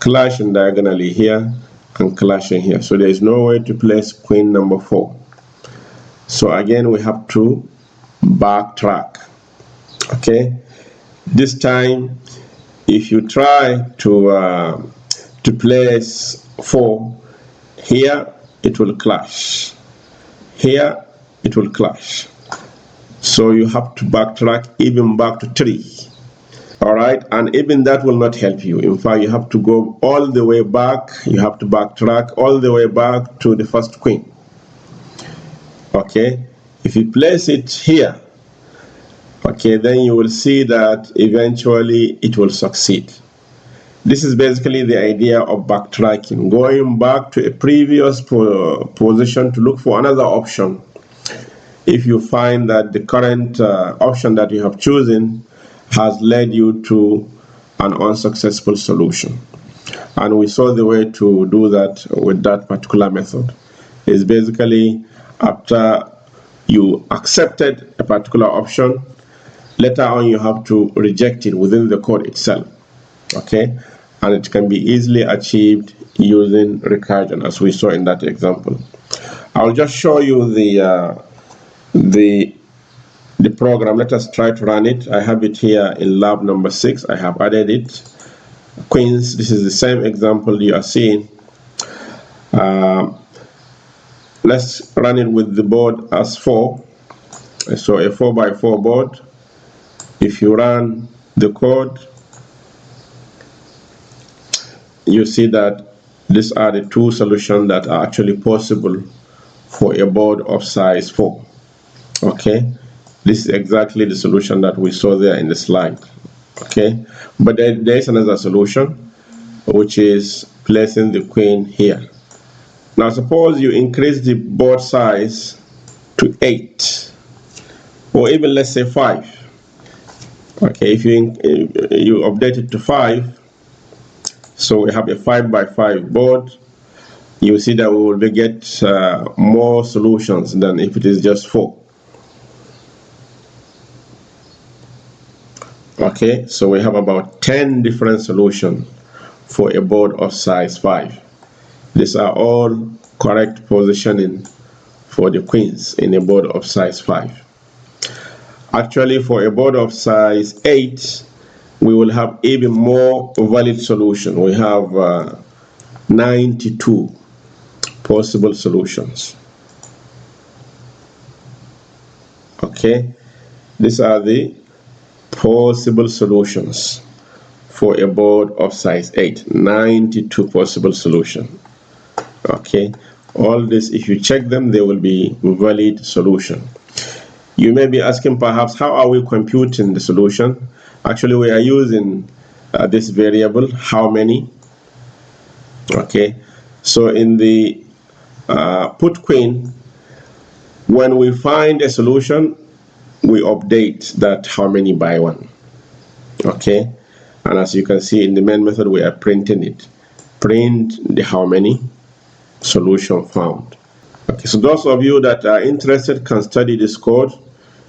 clashing diagonally here, and clashing here. So there is no way to place queen number 4. So again, we have to backtrack. Okay, this time, if you try to place 4 here, it will clash. Here, it will clash. So you have to backtrack even back to 3. All right, and even that will not help you. In fact, you have to go all the way back. You have to backtrack all the way back to the first queen. Okay, if you place it here, okay, then you will see that eventually it will succeed. This is basically the idea of backtracking, going back to a previous position to look for another option if you find that the current option that you have chosen has led you to an unsuccessful solution. And we saw the way to do that with that particular method. It's basically after you accepted a particular option, later on you have to reject it within the code itself. Okay, and it can be easily achieved using recursion, as we saw in that example. I'll just show you the program. Let us try to run it. I have it here in lab number 6. I have added it. Queens, this is the same example you are seeing. Let's run it with the board as 4. So a 4x4 board. If you run the code, you see that these are the 2 solutions that are actually possible for a board of size 4. Okay, this is exactly the solution that we saw there in the slide. Okay, but there is another solution, which is placing the queen here. Now suppose you increase the board size to 8, or even let's say 5. Okay, if you update it to 5, so we have a 5x5 board, you see that we will get more solutions than if it is just 4. Okay, so we have about 10 different solutions for a board of size 5. These are all correct positioning for the queens in a board of size 5. Actually, for a board of size 8, we will have even more valid solution. We have 92 possible solutions. Okay, these are the possible solutions for a board of size 8. 92 possible solutions. Okay, all this, if you check them, they will be valid solution. You may be asking perhaps, how are we computing the solution? Actually, we are using this variable, how many. Okay, so in the put queen, when we find a solution, we update that how many by 1. Okay, and as you can see in the main method, we are printing it. Print the how many solution found. Okay, so those of you that are interested can study this code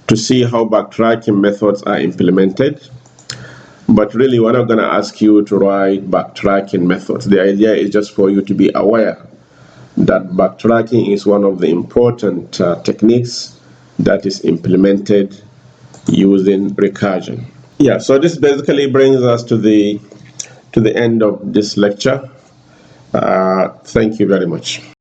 to see how backtracking methods are implemented. But really, we're not going to ask you to write backtracking methods. The idea is just for you to be aware that backtracking is one of the important techniques that is implemented using recursion. Yeah, so this basically brings us to the end of this lecture. Thank you very much.